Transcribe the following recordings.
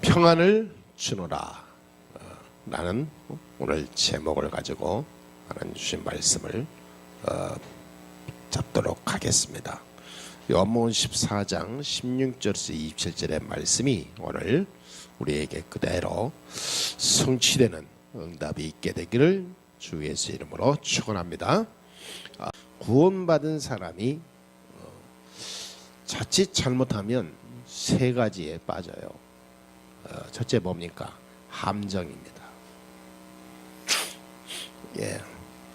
평안을 주노라 라는 오늘 제목을 가지고 하나님 주신 말씀을 잡도록 하겠습니다. 요한복음 14장 16절에서 27절의 말씀이 오늘 우리에게 그대로 성취되는 응답이 있게 되기를 주 예수 이름으로 축원합니다. 구원받은 사람이 자칫 잘못하면 세 가지에 빠져요. 첫째 뭡니까? 함정입니다.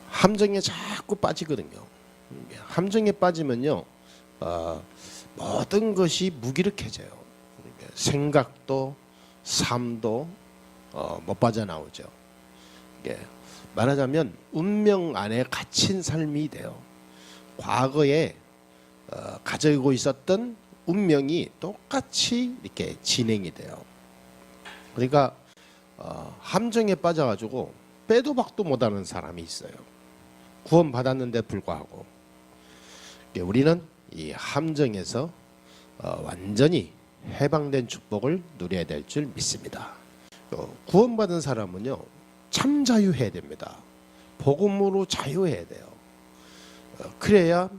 함정에 자꾸 빠지거든요. 함정에 빠지면요, 모든 것이 무기력해져요. 생각도 삶도 못 빠져나오죠. 말하자면 운명 안에 갇힌 삶이 돼요. 과거에 가지고 있었던 운명이 똑같이 이렇게 진행이 돼요. 그러니까 함정에 빠져가지고 빼도 박도 못하는 사람이 있어요. 구원 받았는데 불구하고 우리는 이 함정에서 완전히 해방된 축복을 누려야 될 줄 믿습니다. 구원받은 사람은요, 참 자유해야 됩니다. 복음으로 자유해야 돼요. 그래야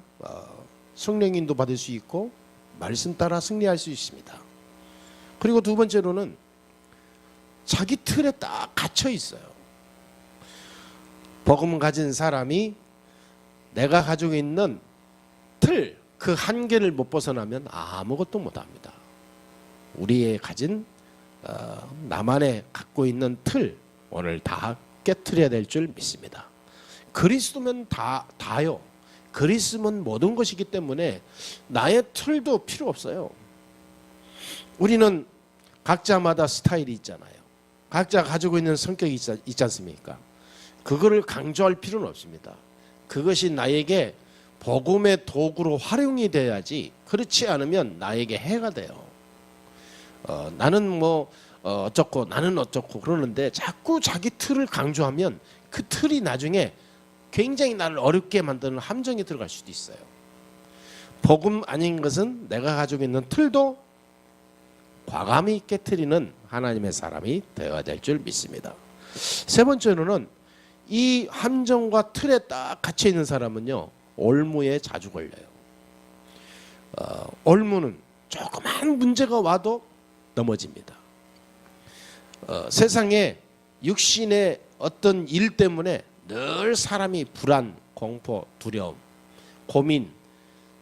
성령인도 받을 수 있고 말씀 따라 승리할 수 있습니다. 그리고 두 번째로는 자기 틀에 딱 갇혀 있어요. 복음 가진 사람이 내가 가지고 있는 틀, 그 한계를 못 벗어나면 아무것도 못합니다. 우리의 가진 나만의 갖고 있는 틀, 오늘 다 깨트려야 될 줄 믿습니다. 그리스도면 다요. 그리스도면 모든 것이기 때문에 나의 틀도 필요 없어요. 우리는 각자마다 스타일이 있잖아요. 각자 가지고 있는 성격이 있지 않습니까? 그거를 강조할 필요는 없습니다. 그것이 나에게 복음의 도구로 활용이 돼야지, 그렇지 않으면 나에게 해가 돼요. 나는 뭐 어쩌고 나는 어쩌고 그러는데 자꾸 자기 틀을 강조하면 그 틀이 나중에 굉장히 나를 어렵게 만드는 함정에 들어갈 수도 있어요. 복음 아닌 것은 내가 가지고 있는 틀도 과감히 깨트리는 하나님의 사람이 되어야 될 줄 믿습니다. 세 번째로는 이 함정과 틀에 딱 갇혀 있는 사람은요, 올무에 자주 걸려요. 올무는 조그만 문제가 와도 넘어집니다. 세상에 육신의 어떤 일 때문에 늘 사람이 불안, 공포, 두려움, 고민,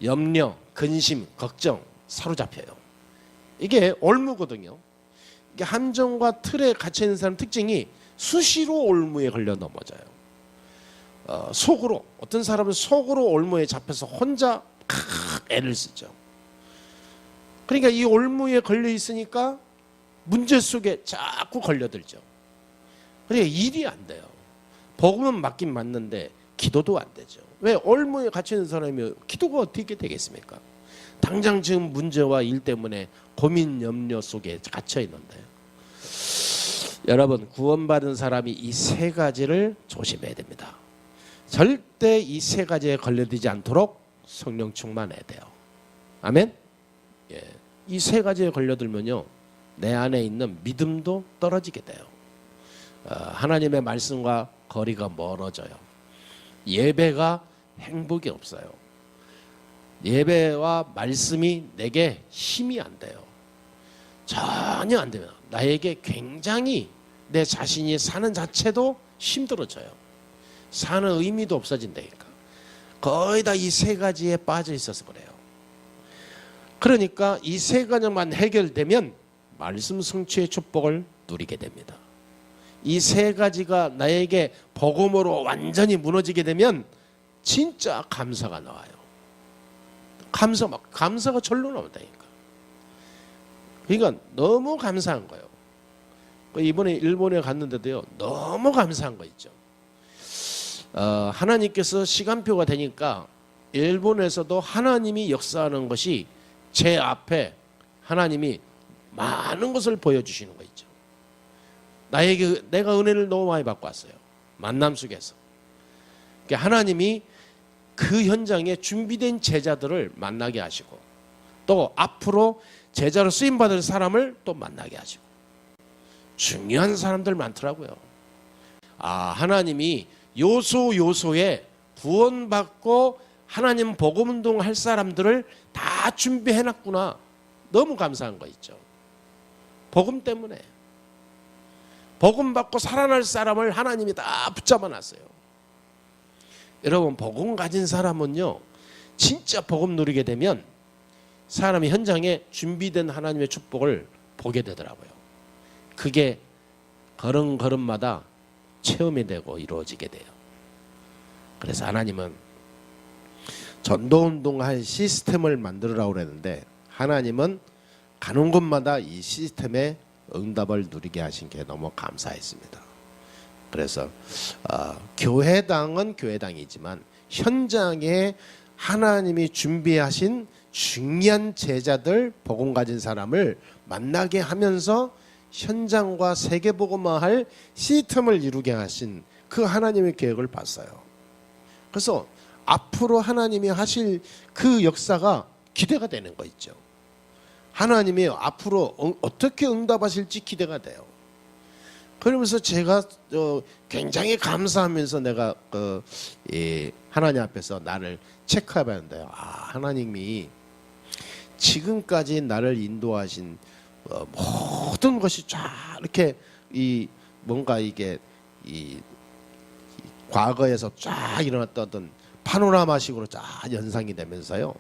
염려, 근심, 걱정 사로잡혀요. 이게 올무거든요. 이게 함정과 틀에 갇혀 있는 사람 특징이 수시로 올무에 걸려 넘어져요. 속으로, 어떤 사람은 속으로 올무에 잡혀서 혼자 애를 쓰죠. 그러니까 이 올무에 걸려 있으니까 문제 속에 자꾸 걸려들죠. 그러니까 일이 안 돼요. 복음은 맞긴 맞는데 기도도 안 되죠. 왜? 올무에 갇혀 있는 사람이 기도가 어떻게 되겠습니까? 당장 지금 문제와 일 때문에 고민, 염려 속에 갇혀 있는데, 여러분, 구원받은 사람이 이 세 가지를 조심해야 됩니다. 절대 이 세 가지에 걸려들지 않도록 성령 충만해야 돼요. 아멘? 이 세 가지에 걸려들면요, 내 안에 있는 믿음도 떨어지게 돼요. 하나님의 말씀과 거리가 멀어져요. 예배가 행복이 없어요. 예배와 말씀이 내게 힘이 안 돼요. 전혀 안 돼요. 나에게 굉장히 내 자신이 사는 자체도 힘들어져요. 사는 의미도 없어진다니까. 거의 다 이 세 가지에 빠져 있어서 그래요. 그러니까 이 세 가지만 해결되면 말씀 성취의 축복을 누리게 됩니다. 이 세 가지가 나에게 복음으로 완전히 무너지게 되면 진짜 감사가 나와요. 감사가 절로 나온다니까. 그러니까 너무 감사한 거예요. 이번에 일본에 갔는데도요, 너무 감사한 거 있죠. 하나님께서 시간표가 되니까 일본에서도 하나님이 역사하는 것이 제 앞에 하나님이 많은 것을 보여주시는 거 있죠. 내가 은혜를 너무 많이 받고 왔어요. 만남 속에서. 그러니까 하나님이 그 현장에 준비된 제자들을 만나게 하시고, 또 앞으로 제자로 쓰임받을 사람을 또 만나게 하시고, 중요한 사람들 많더라고요. 하나님이 요소에 구원받고 하나님 복음운동 할 사람들을 다 준비해놨구나. 너무 감사한 거 있죠. 복음 때문에. 복음 받고 살아날 사람을 하나님이 다 붙잡아놨어요. 여러분, 복음 가진 사람은요, 진짜 복음 누리게 되면 사람이 현장에 준비된 하나님의 축복을 보게 되더라고요. 그게 걸음걸음마다 체험이 되고 이루어지게 돼요. 그래서 하나님은 전도운동할 시스템을 만들으라고 그랬는데, 하나님은 가는 곳마다 이 시스템의 응답을 누리게 하신 게 너무 감사했습니다. 그래서 교회당은 교회당이지만 현장에 하나님이 준비하신 중요한 제자들, 복음 가진 사람을 만나게 하면서 현장과 세계복음화할 시스템을 이루게 하신 그 하나님의 계획을 봤어요. 그래서 앞으로 하나님이 하실 그 역사가 기대가 되는 거 있죠. 하나님이 앞으로 어떻게 응답하실지 기대가 돼요. 그러면서 제가 굉장히 감사하면서 내가 하나님 앞에서 나를 체크해봤는데요. 하나님이 지금까지 나를 인도하신 모든 것이 쫙 이렇게 뭔가 이게 과거에서 쫙 일어났던 어떤 파노라마식으로 쫙 연상이 되면서요,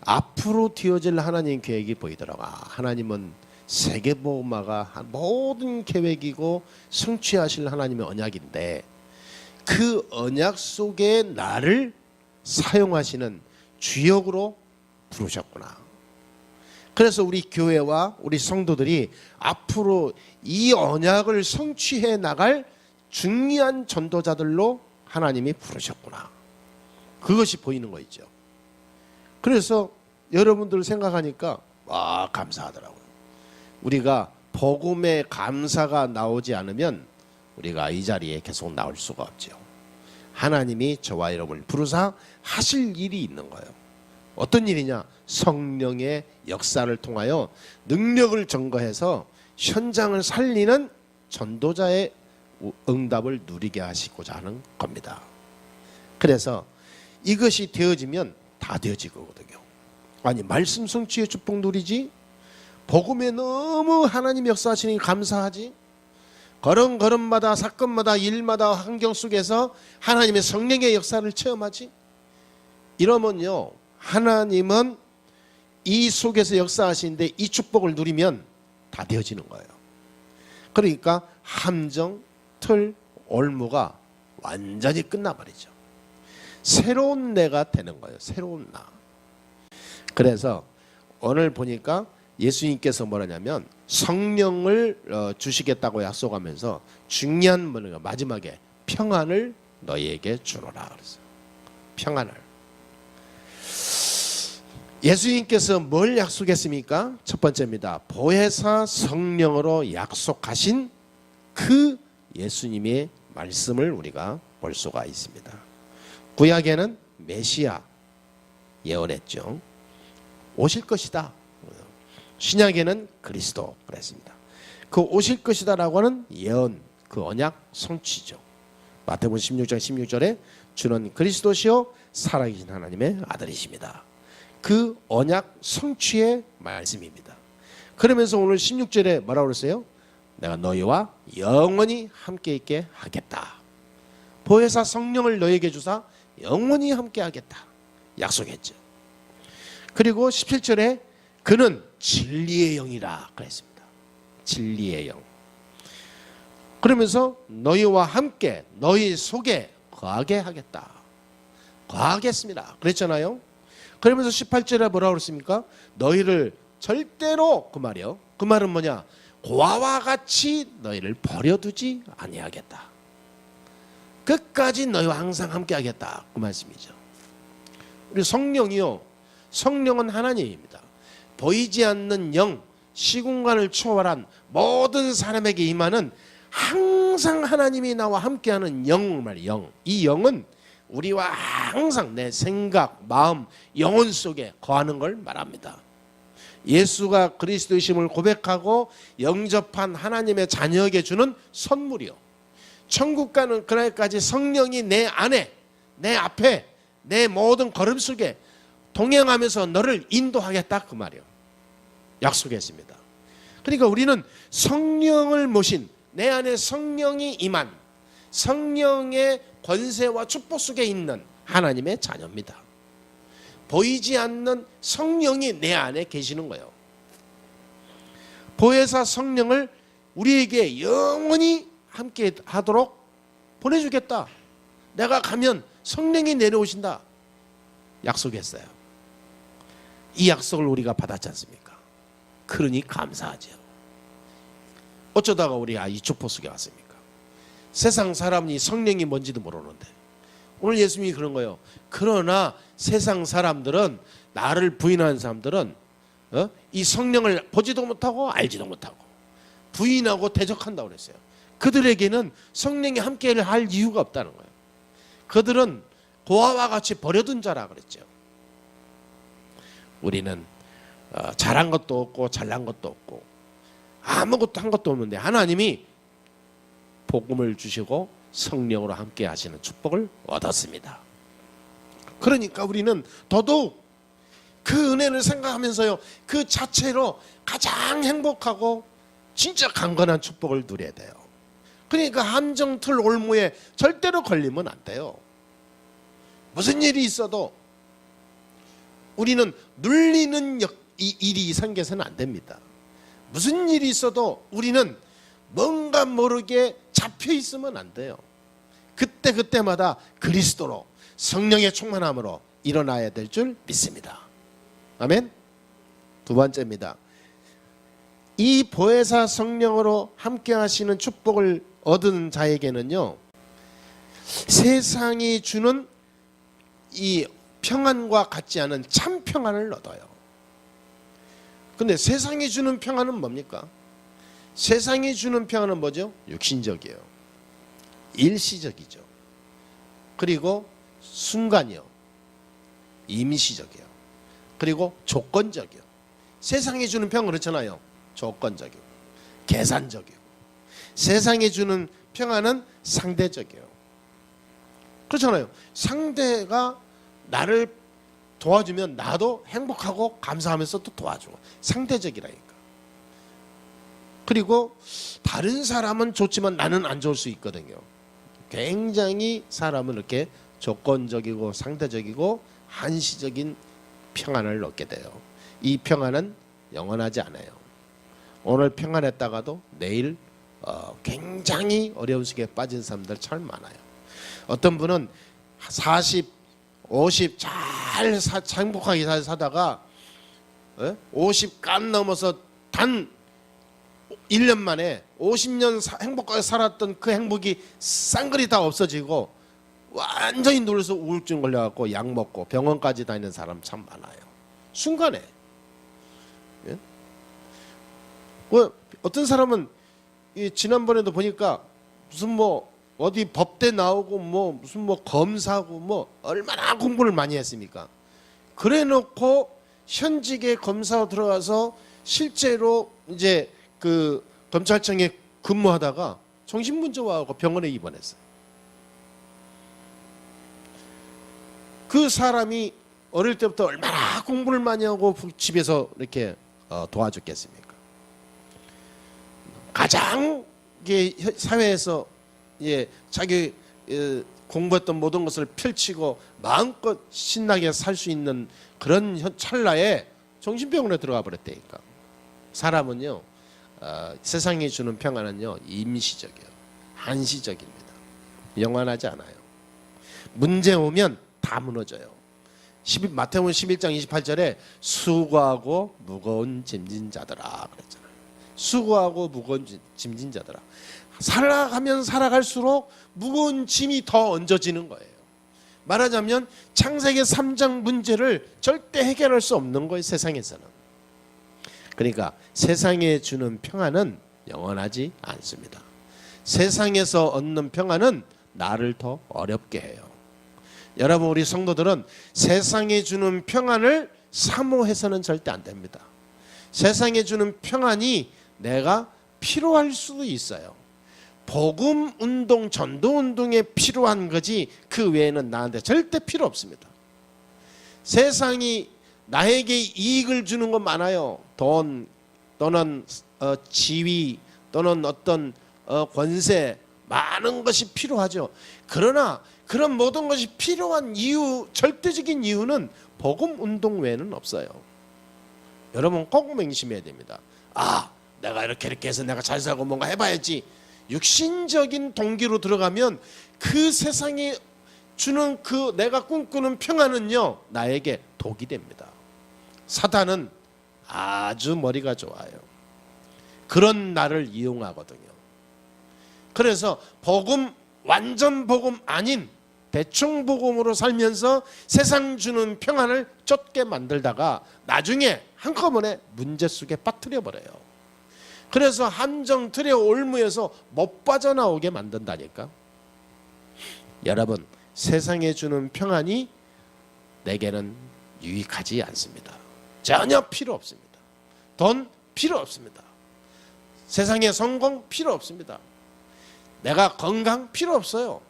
앞으로 되어질 하나님 계획이 보이더라고요. 하나님은 세계복음화가 모든 계획이고 성취하실 하나님의 언약인데, 그 언약 속에 나를 사용하시는 주역으로 부르셨구나. 그래서 우리 교회와 우리 성도들이 앞으로 이 언약을 성취해 나갈 중요한 전도자들로 하나님이 부르셨구나. 그것이 보이는 거 있죠. 그래서 여러분들 생각하니까 감사하더라고요. 우리가 복음의 감사가 나오지 않으면 우리가 이 자리에 계속 나올 수가 없죠. 하나님이 저와 여러분을 부르사 하실 일이 있는 거예요. 어떤 일이냐? 성령의 역사를 통하여 능력을 증거해서 현장을 살리는 전도자의 응답을 누리게 하시고자 하는 겁니다. 그래서 이것이 되어지면 다 되어질 거거든요. 아니, 말씀 성취의 축복 누리지? 복음에 너무 하나님 역사하시니 감사하지? 걸음걸음마다 사건마다 일마다 환경 속에서 하나님의 성령의 역사를 체험하지? 이러면요, 하나님은 이 속에서 역사하시는데 이 축복을 누리면 다 되어지는 거예요. 그러니까 함정, 틀, 올무가 완전히 끝나버리죠. 새로운 내가 되는 거예요. 새로운 나. 그래서 오늘 보니까 예수님께서 뭐라냐면 성령을 주시겠다고 약속하면서 중요한 뭐냐, 마지막에 평안을 너희에게 주노라 그랬어요. 평안을. 예수님께서 뭘 약속했습니까? 첫 번째입니다. 보혜사 성령으로 약속하신 그 예수님의 말씀을 우리가 볼 수가 있습니다. 구약에는 메시아 예언했죠. 오실 것이다. 신약에는 그리스도 그랬습니다. 그 오실 것이다라고 하는 예언, 그 언약 성취죠. 마태복음 16장 16절에 주는 그리스도시요 살아계신 하나님의 아들이십니다. 그 언약 성취의 말씀입니다. 그러면서 오늘 16절에 뭐라고 그랬어요? 내가 너희와 영원히 함께 있게 하겠다. 보혜사 성령을 너희에게 주사 영원히 함께 하겠다 약속했죠. 그리고 17절에 그는 진리의 영이라 그랬습니다. 진리의 영. 그러면서 너희와 함께 너희 속에 거하게 하겠다. 거하겠습니다. 그랬잖아요. 그러면서 18절에 뭐라고 그랬습니까? 너희를 절대로, 그 말이요. 그 말은 뭐냐? 고아와 같이 너희를 버려두지 아니하겠다. 끝까지 너희와 항상 함께 하겠다. 그 말씀이죠. 우리 성령이요. 성령은 하나님입니다. 보이지 않는 영, 시공간을 초월한 모든 사람에게 임하는 항상 하나님이 나와 함께하는 영 말이에요. 영. 이 영은 우리와 항상 내 생각, 마음, 영혼 속에 거하는 걸 말합니다. 예수가 그리스도이심을 고백하고 영접한 하나님의 자녀에게 주는 선물이요. 천국 가는 그날까지 성령이 내 안에, 내 앞에, 내 모든 걸음 속에 동행하면서 너를 인도하겠다 그 말이요. 약속했습니다. 그러니까 우리는 성령을 모신, 내 안에 성령이 임한 성령의 권세와 축복 속에 있는 하나님의 자녀입니다. 보이지 않는 성령이 내 안에 계시는 거예요. 보혜사 성령을 우리에게 영원히 함께 하도록 보내주겠다. 내가 가면 성령이 내려오신다. 약속했어요. 이 약속을 우리가 받았지 않습니까? 그러니 감사하죠. 어쩌다가 우리가 이 축복 속에 왔습니까? 세상 사람이 성령이 뭔지도 모르는데 오늘 예수님이 그런 거예요. 그러나 세상 사람들은, 나를 부인하는 사람들은 이 성령을 보지도 못하고 알지도 못하고 부인하고 대적한다고 그랬어요. 그들에게는 성령이 함께를 할 이유가 없다는 거예요. 그들은 고아와 같이 버려둔 자라 그랬죠. 우리는 잘한 것도 없고 잘난 것도 없고 아무것도 한 것도 없는데 하나님이 복음을 주시고 성령으로 함께 하시는 축복을 얻었습니다. 그러니까 우리는 더더욱 그 은혜를 생각하면서요, 그 자체로 가장 행복하고 진짜 강건한 축복을 누려야 돼요. 그러니까 함정틀 올무에 절대로 걸리면 안 돼요. 무슨 일이 있어도 우리는 눌리는 일이 생겨서는 안 됩니다. 무슨 일이 있어도 우리는 뭔가 모르게 잡혀 있으면 안 돼요. 그때마다 그리스도로 성령의 충만함으로 일어나야 될 줄 믿습니다. 아멘. 두 번째입니다. 이 보혜사 성령으로 함께 하시는 축복을 얻은 자에게는요, 세상이 주는 이 평안과 같지 않은 참 평안을 얻어요. 근데 세상이 주는 평안은 뭡니까? 세상이 주는 평안은 뭐죠? 육신적이에요. 일시적이죠. 그리고 순간이요. 임시적이에요. 그리고 조건적이요. 세상이 주는 평안은 그렇잖아요. 조건적이고 계산적이고. 세상이 주는 평안은 상대적이에요. 그렇잖아요. 상대가 나를 도와주면 나도 행복하고 감사하면서 또 도와주고, 상대적이라니까. 그리고 다른 사람은 좋지만 나는 안 좋을 수 있거든요. 굉장히 사람은 이렇게 조건적이고 상대적이고 한시적인 평안을 얻게 돼요. 이 평안은 영원하지 않아요. 오늘 평안했다가도 내일 굉장히 어려운 속에 빠진 사람들 참 많아요. 어떤 분은 40, 50 잘 행복하게 잘 사다가 50 간 넘어서 단 1년 만에 50년 행복하게 살았던 그 행복이 쌍그리 다 없어지고 완전히 눌려서 우울증 걸려갖고 약 먹고 병원까지 다니는 사람 참 많아요. 순간에. 예? 어떤 사람은 지난번에도 보니까 무슨 뭐 어디 법대 나오고 뭐 무슨 뭐 검사하고 뭐 얼마나 공부를 많이 했습니까? 그래놓고 현직에 검사로 들어가서 실제로 이제 그 검찰청에 근무하다가 정신문제 와서 병원에 입원했어요. 그 사람이 어릴 때부터 얼마나 공부를 많이 하고 집에서 이렇게 도와줬겠습니까? 가장 사회에서 자기 공부했던 모든 것을 펼치고 마음껏 신나게 살 수 있는 그런 찰나에 정신병원에 들어가 버렸다니까. 사람은요, 세상이 주는 평안은요 임시적이에요. 한시적입니다. 영원하지 않아요. 문제 오면 다 무너져요. 마태복음 11장 28절에 수고하고 무거운 짐진 자들아 그랬잖아요. 수고하고 무거운 짐진 자들아. 살아가면 살아갈수록 무거운 짐이 더 얹어지는 거예요. 말하자면 창세기 3장 문제를 절대 해결할 수 없는 거예요, 세상에서는. 그러니까 세상에 주는 평안은 영원하지 않습니다. 세상에서 얻는 평안은 나를 더 어렵게 해요. 여러분, 우리 성도들은 세상에 주는 평안을 사모해서는 절대 안 됩니다. 세상에 주는 평안이 내가 필요할 수도 있어요. 복음 운동, 전도 운동에 필요한 거지 그 외에는 나한테 절대 필요 없습니다. 세상이 나에게 이익을 주는 건 많아요. 돈 또는 지위 또는 어떤 권세, 많은 것이 필요하죠. 그러나 그런 모든 것이 필요한 이유, 절대적인 이유는 복음 운동 외에는 없어요. 여러분 꼭 맹심해야 됩니다. 내가 이렇게 해서 내가 잘 살고 뭔가 해봐야지. 육신적인 동기로 들어가면 그 세상이 주는 그 내가 꿈꾸는 평안은요, 나에게 독이 됩니다. 사탄은 아주 머리가 좋아요. 그런 나를 이용하거든요. 그래서 복음, 완전 복음 아닌 대충 복음으로 살면서 세상 주는 평안을 쫓게 만들다가 나중에 한꺼번에 문제 속에 빠뜨려 버려요. 그래서 함정 틀에 올무에서 못 빠져나오게 만든다니까. 여러분, 세상에 주는 평안이 내게는 유익하지 않습니다. 전혀 필요 없습니다. 돈 필요 없습니다. 세상의 성공 필요 없습니다. 내가 건강 필요 없어요.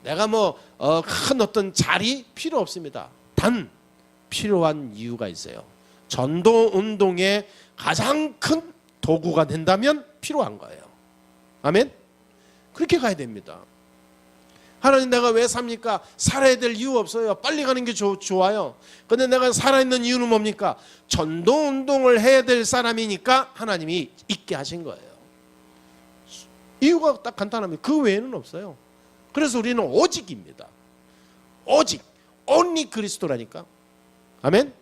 내가 큰 어떤 자리 필요 없습니다. 단 필요한 이유가 있어요. 전도 운동의 가장 큰 도구가 된다면 필요한 거예요. 아멘? 그렇게 가야 됩니다. 하나님, 내가 왜 삽니까? 살아야 될 이유 없어요. 빨리 가는 게 좋아요. 근데 내가 살아있는 이유는 뭡니까? 전도 운동을 해야 될 사람이니까 하나님이 있게 하신 거예요. 이유가 딱 간단합니다. 그 외에는 없어요. 그래서 우리는 오직입니다. 오직, only 그리스도라니까. 아멘?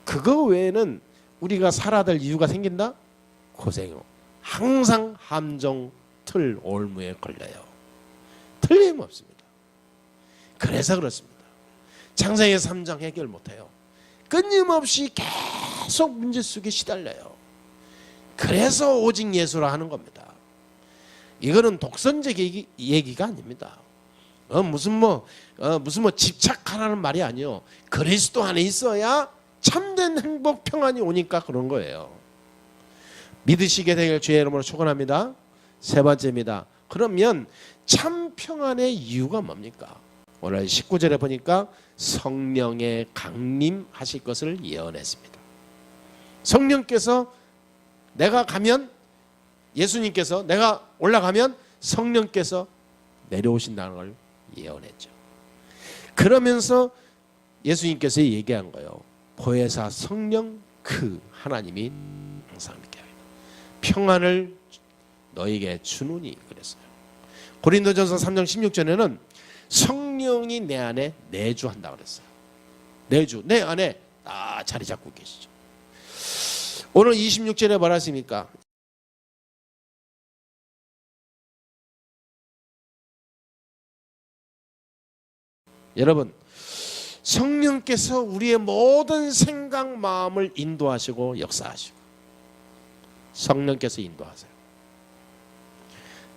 그거 외에는 우리가 살아야 될 이유가 생긴다? 고생요. 항상 함정 틀 올무에 걸려요. 틀림없습니다. 그래서 그렇습니다. 창세기 3장 해결 못해요. 끊임없이 계속 문제 속에 시달려요. 그래서 오직 예수라 하는 겁니다. 이거는 독선적 얘기가 아닙니다. 무슨 집착하라는 말이 아니요. 그리스도 안에 있어야 참된 행복 평안이 오니까 그런 거예요. 믿으시게 되길 주의 이름으로 축원합니다. 세 번째입니다. 그러면 참 평안의 이유가 뭡니까? 오늘 19절에 보니까 성령의 강림하실 것을 예언했습니다. 성령께서 내가 가면, 예수님께서 내가 올라가면 성령께서 내려오신다는 걸 예언했죠. 그러면서 예수님께서 얘기한 거예요. 보혜사 성령 그 하나님이 항상 믿게 하리라. 평안을 너에게 주노니 그랬어요. 고린도전서 3장 16절에는 성령이 내 안에 내주한다고 그랬어요. 내주, 내 안에 자리 잡고 계시죠. 오늘 26절에 뭐라 했습니까? 여러분, 성령께서 우리의 모든 생각, 마음을 인도하시고 역사하시고, 성령께서 인도하세요.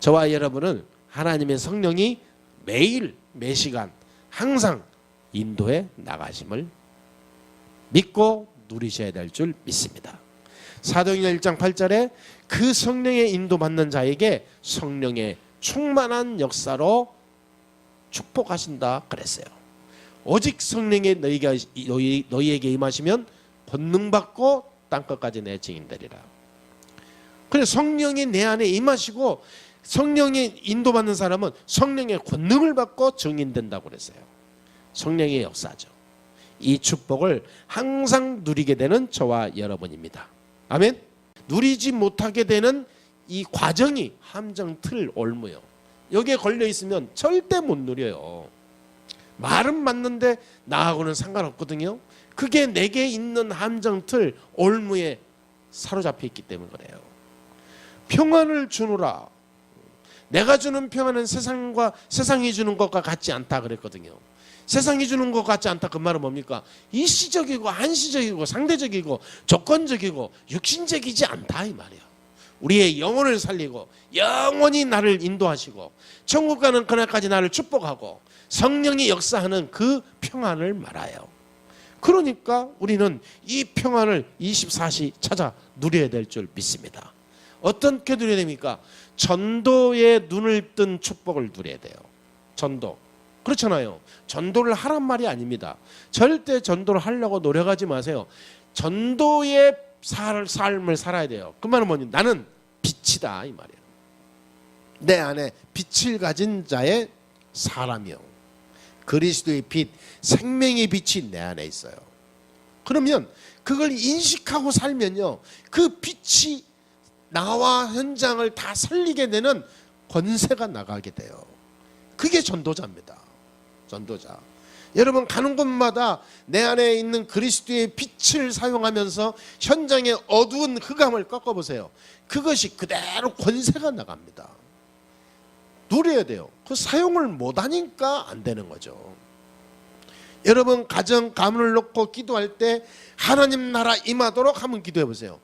저와 여러분은 하나님의 성령이 매일 매시간 항상 인도해 나가심을 믿고 누리셔야 될 줄 믿습니다. 사도행전 1장 8절에 그 성령의 인도받는 자에게 성령의 충만한 역사로 축복하신다 그랬어요. 오직 성령의 너희에게 임하시면 권능받고 땅끝까지 내 증인되리라. 그래서 성령이 내 안에 임하시고 성령의 인도받는 사람은 성령의 권능을 받고 증인된다고 그랬어요. 성령의 역사죠. 이 축복을 항상 누리게 되는 저와 여러분입니다. 아멘. 누리지 못하게 되는 이 과정이 함정 틀 올무요. 여기에 걸려 있으면 절대 못 누려요. 말은 맞는데 나하고는 상관없거든요. 그게 내게 있는 함정 틀 올무에 사로잡혀 있기 때문에 그래요. 평안을 주노라. 내가 주는 평안은 세상이 주는 것과 같지 않다 그랬거든요. 세상이 주는 것 같지 않다 그 말은 뭡니까? 일시적이고 한시적이고 상대적이고 조건적이고 육신적이지 않다 이 말이야. 우리의 영혼을 살리고 영원히 나를 인도하시고 천국 가는 그날까지 나를 축복하고 성령이 역사하는 그 평안을 말아요. 그러니까 우리는 이 평안을 24시 찾아 누려야 될 줄 믿습니다. 어떻게 누려야 됩니까? 전도에 눈을 뜬 축복을 누려야 돼요. 전도. 그렇잖아요. 전도를 하란 말이 아닙니다. 절대 전도를 하려고 노력하지 마세요. 전도의 삶을 살아야 돼요. 그 말은 뭐니? 나는 빛이다 이 말이에요. 내 안에 빛을 가진 자의 사람이요. 그리스도의 빛, 생명의 빛이 내 안에 있어요. 그러면 그걸 인식하고 살면요, 그 빛이 나와 현장을 다 살리게 되는 권세가 나가게 돼요. 그게 전도자입니다. 전도자. 여러분 가는 곳마다 내 안에 있는 그리스도의 빛을 사용하면서 현장의 어두운 흑암을 꺾어보세요. 그것이 그대로 권세가 나갑니다. 누려야 돼요. 그 사용을 못하니까 안 되는 거죠. 여러분 가정 가문을 놓고 기도할 때 하나님 나라 임하도록 한번 기도해 보세요.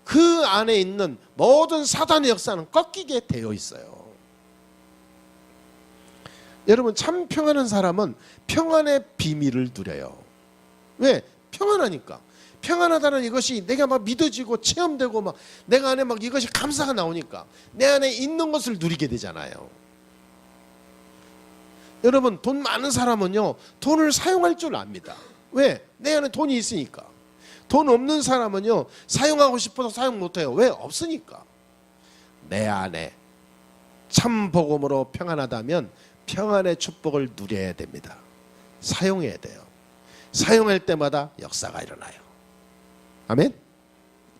그 안에 있는 모든 사단의 역사는 꺾이게 되어 있어요. 여러분 참 평안한 사람은 평안의 비밀을 누려요. 왜? 평안하니까. 평안하다는 이것이 내가 막 믿어지고 체험되고 막 내가 안에 막 이것이 감사가 나오니까 내 안에 있는 것을 누리게 되잖아요. 여러분 돈 많은 사람은요 돈을 사용할 줄 압니다. 왜? 내 안에 돈이 있으니까. 돈 없는 사람은요 사용하고 싶어도 사용 못해요. 왜? 없으니까. 내 안에 참 복음으로 평안하다면 평안의 축복을 누려야 됩니다. 사용해야 돼요. 사용할 때마다 역사가 일어나요. 아멘?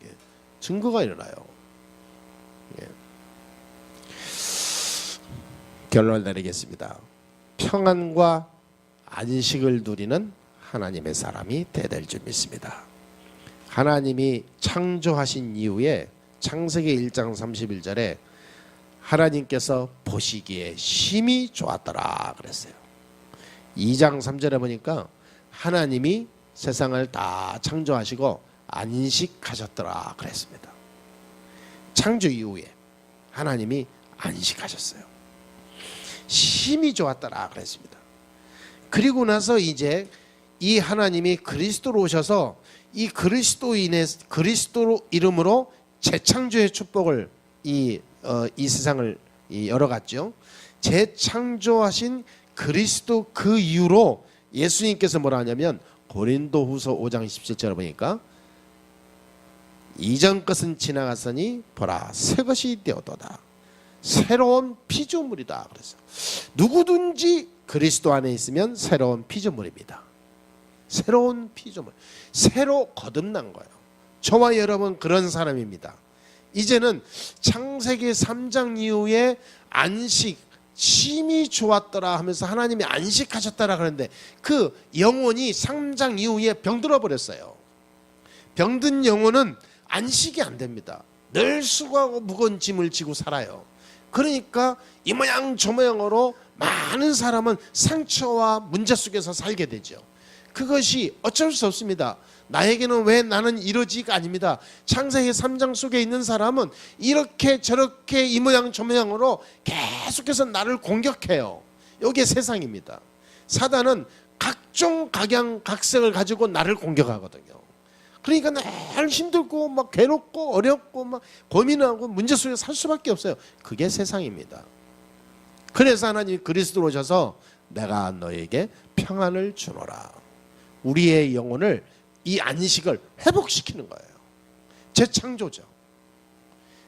예. 증거가 일어나요. 예. 결론을 내리겠습니다. 평안과 안식을 누리는 하나님의 사람이 되될 줄 믿습니다. 하나님이 창조하신 이후에 창세기 1장 31절에 하나님께서 보시기에 심히 좋았더라 그랬어요. 2장 3절에 보니까 하나님이 세상을 다 창조하시고 안식하셨더라 그랬습니다. 창조 이후에 하나님이 안식하셨어요. 심히 좋았더라 그랬습니다. 그리고 나서 이제 이 하나님이 그리스도로 오셔서 이 그리스도 이름으로 재창조의 축복을 이 세상을 열어갔죠. 재창조하신 그리스도 그 이후로 예수님께서 뭐라 하냐면 고린도후서 5장 17절에 보니까 이전 것은 지나갔으니 보라 새 것이 되었도다. 새로운 피조물이다. 그래서 누구든지 그리스도 안에 있으면 새로운 피조물입니다. 새로운 피조물, 새로 거듭난 거예요. 저와 여러분 그런 사람입니다. 이제는 창세기 3장 이후에 안식, 심히 좋았더라 하면서 하나님이 안식하셨더라 그러는데 그 영혼이 3장 이후에 병들어 버렸어요. 병든 영혼은 안식이 안 됩니다. 늘 수고하고 무거운 짐을 지고 살아요. 그러니까 이 모양 저 모양으로 많은 사람은 상처와 문제 속에서 살게 되죠. 그것이 어쩔 수 없습니다. 나에게는 왜 나는 이러지가 아닙니다. 창세기 3장 속에 있는 사람은 이렇게 저렇게 이 모양 저 모양으로 계속해서 나를 공격해요. 이게 세상입니다. 사단은 각종 각양각색을 가지고 나를 공격하거든요. 그러니까 늘 힘들고 막 괴롭고 어렵고 막 고민하고 문제 속에 살 수밖에 없어요. 그게 세상입니다. 그래서 하나님이 그리스도로 오셔서 내가 너에게 평안을 주노라. 우리의 영혼을 이 안식을 회복시키는 거예요. 재창조죠.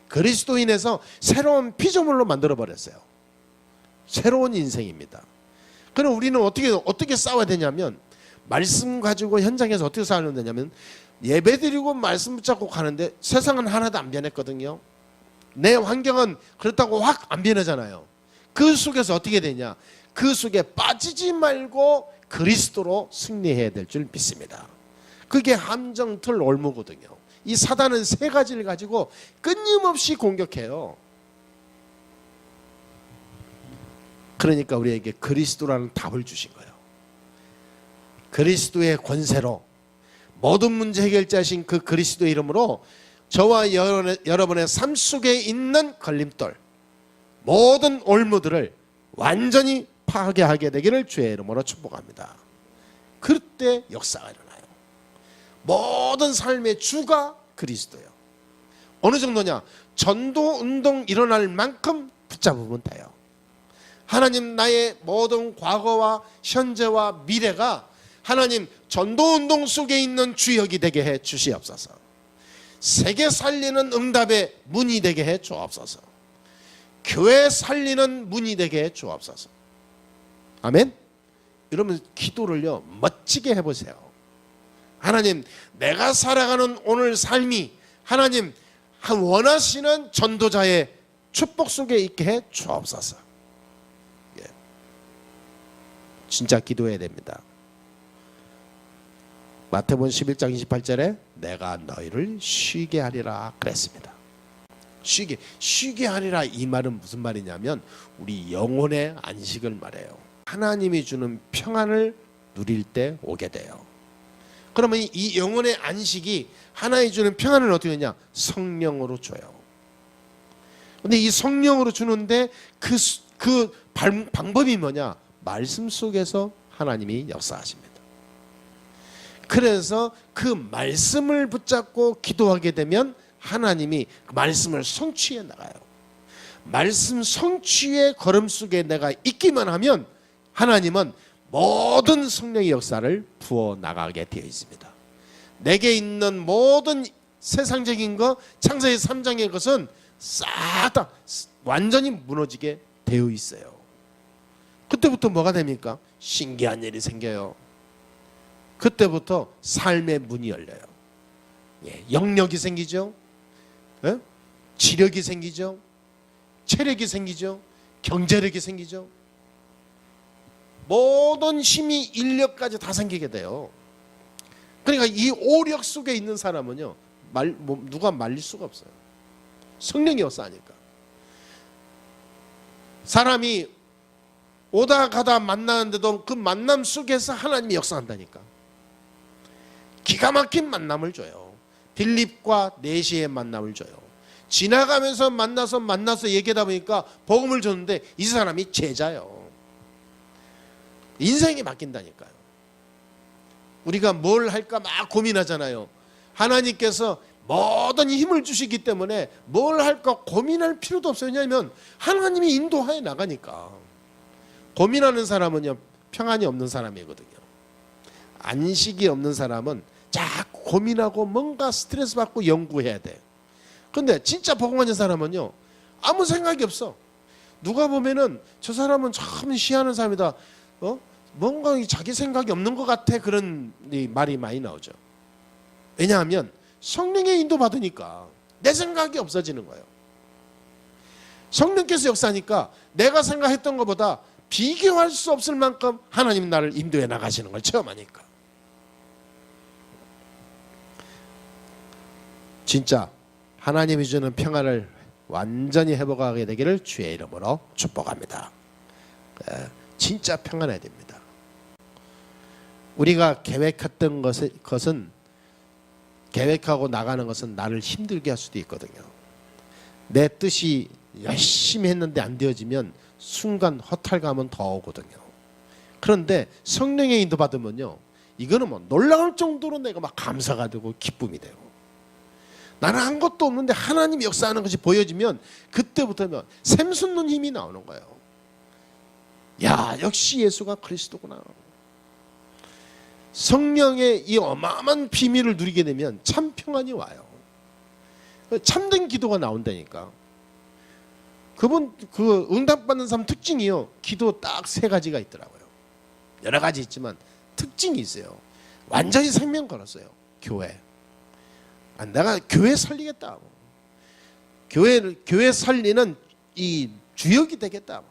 그리스도인에서 새로운 피조물로 만들어버렸어요. 새로운 인생입니다. 그럼 우리는 어떻게 싸워야 되냐면 말씀 가지고 현장에서 어떻게 싸우면 되냐면 예배드리고 말씀 붙잡고 가는데 세상은 하나도 안 변했거든요. 내 환경은 그렇다고 확 안 변하잖아요. 그 속에서 어떻게 되냐, 그 속에 빠지지 말고 그리스도로 승리해야 될 줄 믿습니다. 그게 함정틀 올무거든요. 이 사단은 세 가지를 가지고 끊임없이 공격해요. 그러니까 우리에게 그리스도라는 답을 주신 거예요. 그리스도의 권세로 모든 문제 해결자신 그 그리스도의 이름으로 저와 여러분의 삶 속에 있는 걸림돌, 모든 올무들을 완전히 파괴하게 되기를 주의 이름으로 축복합니다. 그때 역사가 일어나요. 모든 삶의 주가 그리스도예요. 어느 정도냐? 전도 운동 일어날 만큼 붙잡으면 돼요. 하나님, 나의 모든 과거와 현재와 미래가 하나님 전도 운동 속에 있는 주역이 되게 해 주시옵소서. 세계 살리는 응답의 문이 되게 해 주옵소서. 교회 살리는 문이 되게 해 주옵소서. 아멘. 여러분 기도를요 멋지게 해보세요. 하나님, 내가 살아가는 오늘 삶이 하나님 원하시는 전도자의 축복 속에 있게 해 주옵소서. 예. 진짜 기도해야 됩니다. 마태복음 11장 28절에 내가 너희를 쉬게 하리라 그랬습니다. 쉬게 하리라, 이 말은 무슨 말이냐면 우리 영혼의 안식을 말해요. 하나님이 주는 평안을 누릴 때 오게 돼요. 그러면 이 영혼의 안식이 하나님이 주는 평안을 어떻게 하냐? 성령으로 줘요. 근데 이 성령으로 주는데 그 방법이 뭐냐? 말씀 속에서 하나님이 역사하십니다. 그래서 그 말씀을 붙잡고 기도하게 되면 하나님이 그 말씀을 성취해 나가요. 말씀 성취의 걸음 속에 내가 있기만 하면 하나님은 모든 성령의 역사를 부어 나가게 되어 있습니다. 내게 있는 모든 세상적인 것, 창세기 3장의 것은 싹 다 완전히 무너지게 되어 있어요. 그때부터 뭐가 됩니까? 신기한 일이 생겨요. 그때부터 삶의 문이 열려요. 예, 영역이 생기죠. 예? 지력이 생기죠. 체력이 생기죠. 경제력이 생기죠. 모든 힘이 인력까지 다 생기게 돼요. 그러니까 이 오력 속에 있는 사람은요 누가 말릴 수가 없어요. 성령이 역사하니까. 사람이 오다 가다 만나는데도 그 만남 속에서 하나님이 역사한다니까. 기가 막힌 만남을 줘요. 빌립과 네시의 만남을 줘요. 지나가면서 만나서 얘기하다 보니까 복음을 줬는데 이 사람이 제자요. 인생이 바뀐다니까요. 우리가 뭘 할까 막 고민하잖아요. 하나님께서 모든 힘을 주시기 때문에 뭘 할까 고민할 필요도 없어요. 왜냐하면 하나님이 인도하여 나가니까. 고민하는 사람은요 평안이 없는 사람이거든요. 안식이 없는 사람은 자꾸 고민하고 뭔가 스트레스 받고 연구해야 돼. 근데 진짜 복음하는 사람은요 아무 생각이 없어. 누가 보면은 저 사람은 참 희한한 사람이다. 뭔가 자기 생각이 없는 것 같아. 그런 말이 많이 나오죠. 왜냐하면 성령의 인도 받으니까 내 생각이 없어지는 거예요. 성령께서 역사하니까 내가 생각했던 것보다 비교할 수 없을 만큼 하나님 나를 인도해 나가시는 걸 체험하니까. 진짜 하나님이 주는 평안을 완전히 회복하게 되기를 주의 이름으로 축복합니다. 진짜 평안해야 됩니다. 우리가 계획했던 것은 계획하고 나가는 것은 나를 힘들게 할 수도 있거든요. 내 뜻이 열심히 했는데 안 되어지면 순간 허탈감은 더 오거든요. 그런데 성령의 인도 받으면요 이거는 뭐 놀라울 정도로 내가 막 감사가 되고 기쁨이 되고, 나는 한 것도 없는데 하나님이 역사하는 것이 보여지면 그때부터는 샘솟는 힘이 나오는 거예요. 야, 역시 예수가 그리스도구나. 성령의 이 어마어마한 비밀을 누리게 되면 참 평안이 와요. 참된 기도가 나온다니까. 그 응답받는 사람 특징이요, 기도 딱 3가지가 있더라고요. 여러 가지 있지만 특징이 있어요. 완전히 생명 걸었어요. 교회. 내가 교회 살리겠다. 교회 살리는 이 주역이 되겠다.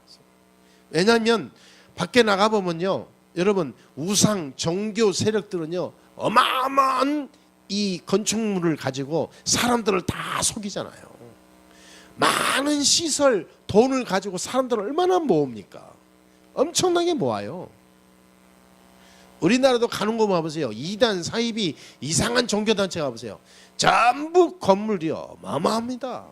왜냐하면 밖에 나가보면요 여러분 우상 종교 세력들은요 어마어마한 이 건축물을 가지고 사람들을 다 속이잖아요. 많은 시설 돈을 가지고 사람들을 얼마나 모읍니까? 엄청나게 모아요. 우리나라도 가는 거 봐보세요. 이단 사이비 이상한 종교단체 가보세요. 전부 건물이요 어마어마합니다.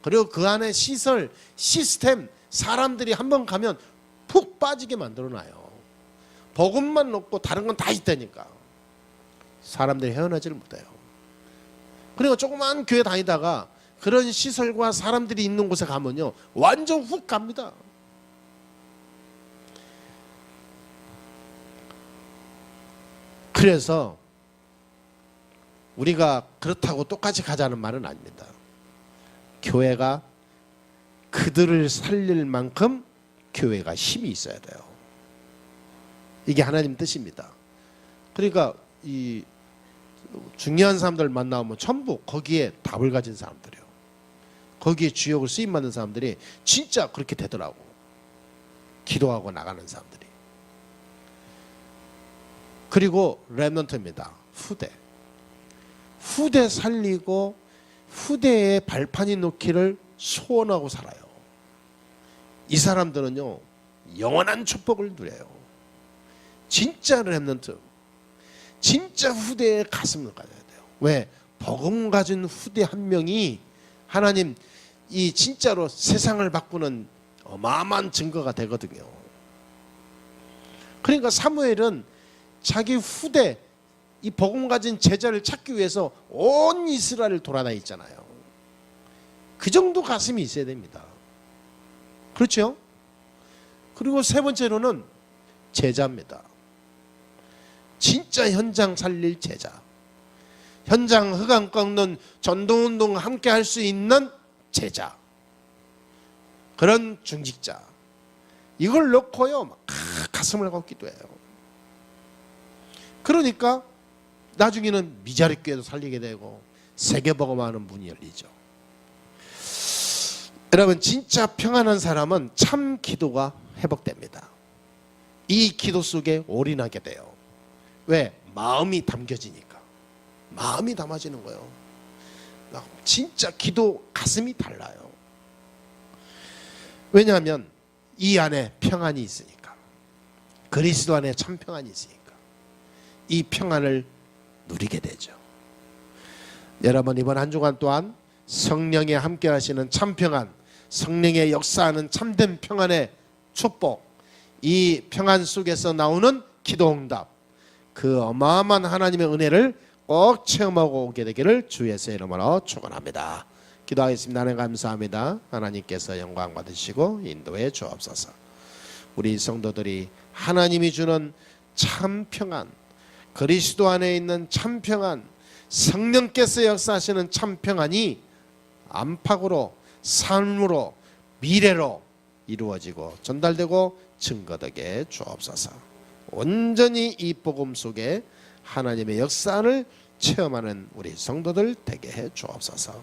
그리고 그 안에 시설 시스템 사람들이 한번 가면 푹 빠지게 만들어놔요. 복음만 놓고 다른 건 다 있다니까. 사람들이 헤어나지를 못해요. 그리고 조그만 교회 다니다가 그런 시설과 사람들이 있는 곳에 가면요 완전 훅 갑니다. 그래서 우리가 그렇다고 똑같이 가자는 말은 아닙니다. 교회가 그들을 살릴 만큼 교회가 힘이 있어야 돼요. 이게 하나님 뜻입니다. 그러니까 이 중요한 사람들 만나면 전부 거기에 답을 가진 사람들이에요. 거기에 주역을 쓰임받는 사람들이 진짜 그렇게 되더라고. 기도하고 나가는 사람들이. 그리고 렘넌트입니다. 후대 살리고 후대에 발판이 놓기를 소원하고 살아요. 이 사람들은요 영원한 축복을 누려요. 진짜 렘넌트, 진짜 후대의 가슴을 가져야 돼요. 왜? 복음 가진 후대 한 명이 하나님 이 진짜로 세상을 바꾸는 어마어마한 증거가 되거든요. 그러니까 사무엘은 자기 후대 이 복음 가진 제자를 찾기 위해서 온 이스라엘을 돌아다녔잖아요. 그 정도 가슴이 있어야 됩니다. 그렇죠? 그리고 세 번째로는 제자입니다. 진짜 현장 살릴 제자. 현장 흑암 꺾는 전도운동 함께 할 수 있는 제자. 그런 중직자. 이걸 놓고요 막 가슴을 걷기도 해요. 그러니까 나중에는 미자립교회도 살리게 되고 세계복음하는 문이 열리죠. 여러분 진짜 평안한 사람은 참 기도가 회복됩니다. 이 기도 속에 올인하게 돼요. 왜? 마음이 담겨지니까. 마음이 담아지는 거예요. 진짜 기도 가슴이 달라요. 왜냐하면 이 안에 평안이 있으니까. 그리스도 안에 참 평안이 있으니까. 이 평안을 누리게 되죠. 여러분 이번 한 주간 또한 성령에 함께 하시는 참 평안, 성령의 역사하는 참된 평안의 축복, 이 평안 속에서 나오는 기도응답, 그 어마어마한 하나님의 은혜를 꼭 체험하고 오게 되기를 주 예수의 이름으로 축원합니다. 기도하겠습니다. 하나님 감사합니다. 하나님께서 영광 받으시고 인도해 주옵소서. 우리 성도들이 하나님이 주는 참 평안, 그리스도 안에 있는 참 평안, 성령께서 역사하시는 참 평안이 안팎으로 삶으로 미래로 이루어지고 전달되고 증거되게 주옵소서. 온전히 이 복음 속에 하나님의 역사를 체험하는 우리 성도들 되게 해 주옵소서.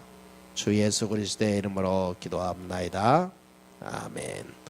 주 예수 그리스도의 이름으로 기도합나이다. 아멘.